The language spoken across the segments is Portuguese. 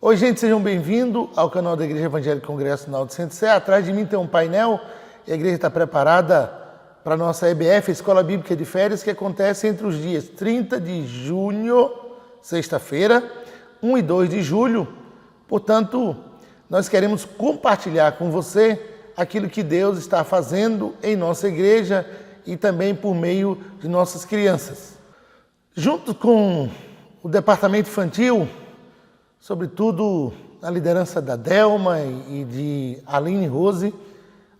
Oi, gente, sejam bem-vindos ao canal da Igreja Evangélica Congregacional de Centro Sé. Atrás de mim tem um painel e a igreja está preparada para a nossa EBF, Escola Bíblica de Férias, que acontece entre os dias 30 de junho, sexta-feira, 1 e 2 de julho. Portanto, nós queremos compartilhar com você aquilo que Deus está fazendo em nossa igreja e também por meio de nossas crianças. Junto com o departamento infantil, sobretudo na liderança da Delma e de Aline Rose,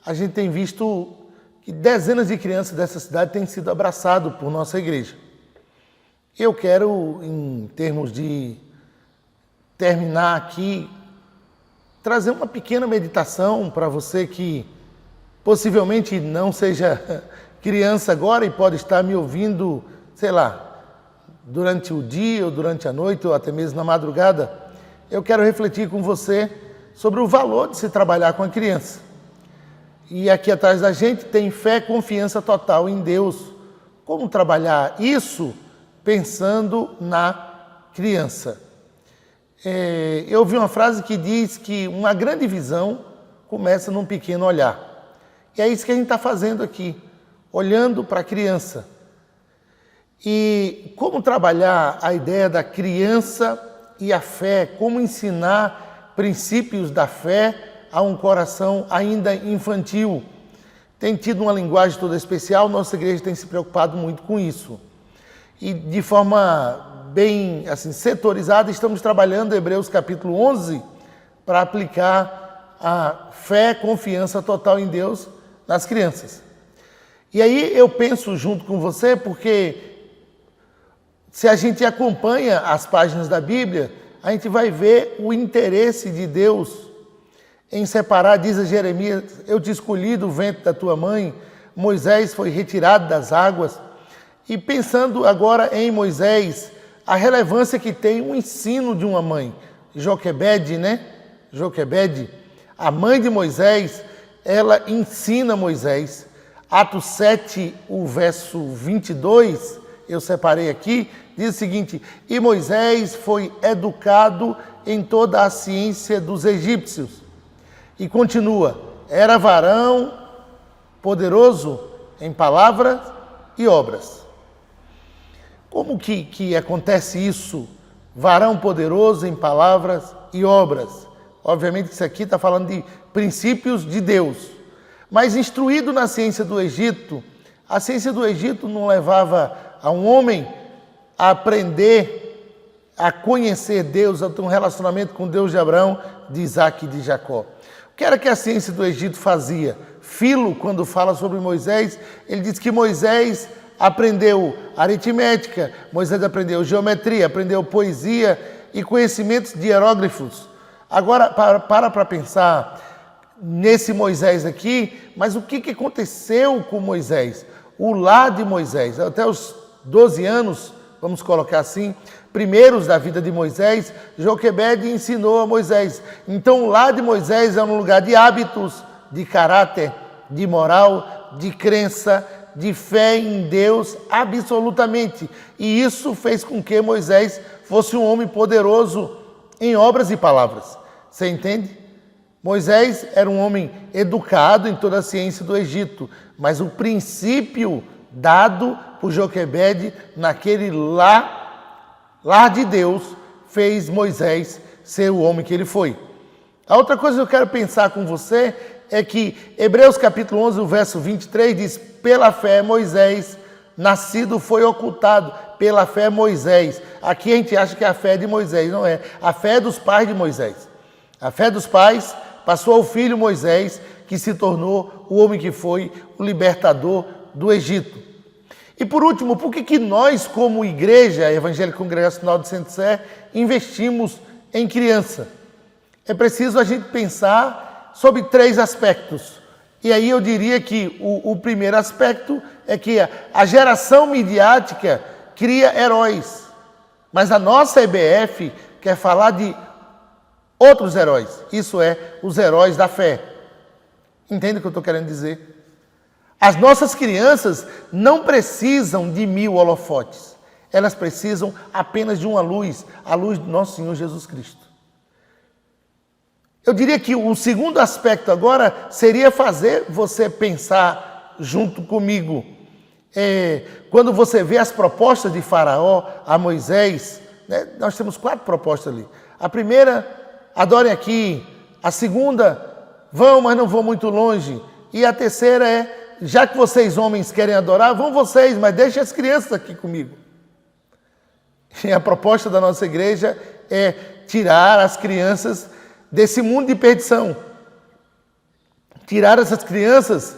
a gente tem visto que dezenas de crianças dessa cidade têm sido abraçadas por nossa igreja. Eu quero, em termos de terminar aqui, trazer uma pequena meditação para você que possivelmente não seja criança agora e pode estar me ouvindo, sei lá, durante o dia ou durante a noite ou até mesmo na madrugada. Eu quero refletir com você sobre o valor de se trabalhar com a criança. E aqui atrás da gente tem fé, confiança total em Deus. Como trabalhar isso pensando na criança? Eu ouvi uma frase que diz que uma grande visão começa num pequeno olhar. E é isso que a gente está fazendo aqui, olhando para a criança. E como trabalhar a ideia da criança e a fé, como ensinar princípios da fé a um coração ainda infantil. Tem tido uma linguagem toda especial, nossa igreja tem se preocupado muito com isso. E de forma bem assim, setorizada, estamos trabalhando Hebreus capítulo 11 para aplicar a fé, confiança total em Deus nas crianças. E aí eu penso junto com você, porque se a gente acompanha as páginas da Bíblia, a gente vai ver o interesse de Deus em separar, diz a Jeremias, eu te escolhi do ventre da tua mãe, Moisés foi retirado das águas. E pensando agora em Moisés, a relevância que tem o ensino de uma mãe, Joquebede, a mãe de Moisés, ela ensina Moisés. Atos 7, o verso 22, eu separei aqui, diz o seguinte: e Moisés foi educado em toda a ciência dos egípcios. E continua, era varão poderoso em palavras e obras. Como que acontece isso? Varão poderoso em palavras e obras. Obviamente isso aqui está falando de princípios de Deus. Mas instruído na ciência do Egito, a ciência do Egito não levava a um homem a aprender, a conhecer Deus, a ter um relacionamento com Deus de Abraão, de Isaac e de Jacó. O que era que a ciência do Egito fazia? Filo, quando fala sobre Moisés, ele diz que Moisés aprendeu aritmética, Moisés aprendeu geometria, aprendeu poesia e conhecimentos de hieróglifos. Agora, para pensar nesse Moisés aqui, mas o que aconteceu com Moisés? O lar de Moisés, até os 12 anos, vamos colocar assim, primeiros da vida de Moisés, Joquebede ensinou a Moisés. Então, o lar de Moisés é um lugar de hábitos, de caráter, de moral, de crença, de fé em Deus, absolutamente. E isso fez com que Moisés fosse um homem poderoso em obras e palavras. Você entende? Moisés era um homem educado em toda a ciência do Egito, mas o princípio dado por Joquebede naquele lar de Deus fez Moisés ser o homem que ele foi. A outra coisa que eu quero pensar com você é que Hebreus capítulo 11, o verso 23 diz: pela fé Moisés, nascido foi ocultado, pela fé Moisés. Aqui a gente acha que é a fé de Moisés, não é. A fé é dos pais de Moisés. A fé dos pais passou ao filho Moisés, que se tornou o homem que foi o libertador do Egito. E por último, por que nós, como Igreja Evangélica Congregacional de Centro Sé, investimos em criança? É preciso a gente pensar sobre 3 aspectos. E aí eu diria que o primeiro aspecto é que a geração midiática cria heróis. Mas a nossa EBF quer falar de outros heróis. Isso é, os heróis da fé. Entende o que eu estou querendo dizer? As nossas crianças não precisam de 1000 holofotes. Elas precisam apenas de uma luz, a luz do nosso Senhor Jesus Cristo. Eu diria que o segundo aspecto agora seria fazer você pensar junto comigo. Quando você vê as propostas de Faraó a Moisés, né, nós temos 4 propostas ali. A primeira, adorem aqui. A segunda, vão, mas não vão muito longe. E a terceira é, já que vocês homens querem adorar, vão vocês, mas deixem as crianças aqui comigo. E a proposta da nossa igreja é tirar as crianças desse mundo de perdição. Tirar essas crianças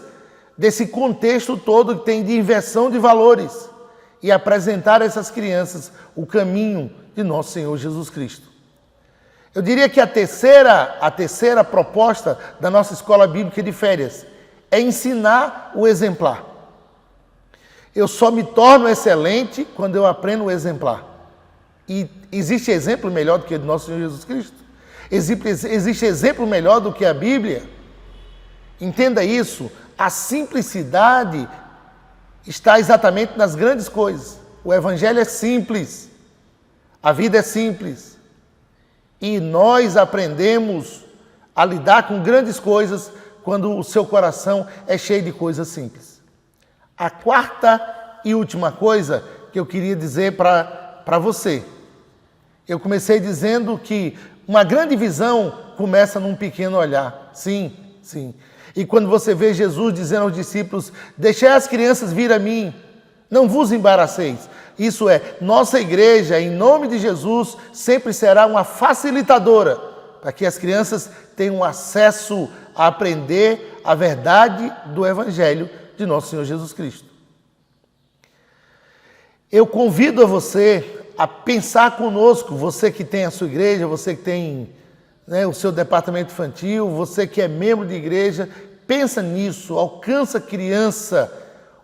desse contexto todo que tem de inversão de valores e apresentar a essas crianças o caminho de nosso Senhor Jesus Cristo. Eu diria que a terceira proposta da nossa escola bíblica de férias é ensinar o exemplar. Eu só me torno excelente quando eu aprendo o exemplar. E existe exemplo melhor do que o do nosso Senhor Jesus Cristo? Existe exemplo melhor do que a Bíblia? Entenda isso. A simplicidade está exatamente nas grandes coisas. O Evangelho é simples. A vida é simples. E nós aprendemos a lidar com grandes coisas quando o seu coração é cheio de coisas simples. A quarta e última coisa que eu queria dizer para você. Eu comecei dizendo que uma grande visão começa num pequeno olhar. Sim, sim. E quando você vê Jesus dizendo aos discípulos, deixai as crianças vir a mim, não vos embaraceis. Isso é, nossa igreja, em nome de Jesus, sempre será uma facilitadora para que as crianças tenham acesso a aprender a verdade do Evangelho de nosso Senhor Jesus Cristo. Eu convido a você a pensar conosco, você que tem a sua igreja, você que tem, né, o seu departamento infantil, você que é membro de igreja, pensa nisso, alcança a criança.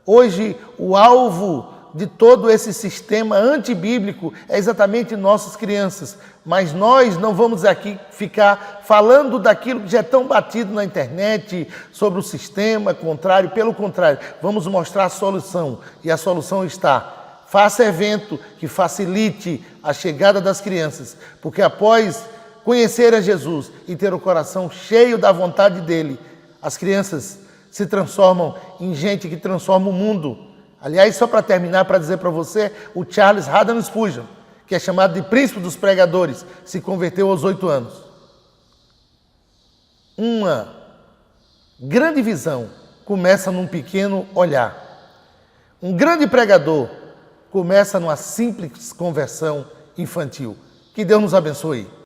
Hoje, o alvo de todo esse sistema antibíblico é exatamente nossas crianças. Mas nós não vamos aqui ficar falando daquilo que já é tão batido na internet, sobre o sistema contrário. Pelo contrário, vamos mostrar a solução. E a solução está: faça evento que facilite a chegada das crianças. Porque após conhecer a Jesus e ter o coração cheio da vontade dele, as crianças se transformam em gente que transforma o mundo. Aliás, só para terminar, para dizer para você, o Charles Haddon Spurgeon, que é chamado de príncipe dos pregadores, se converteu aos 8 anos. Uma grande visão começa num pequeno olhar. Um grande pregador começa numa simples conversão infantil. Que Deus nos abençoe.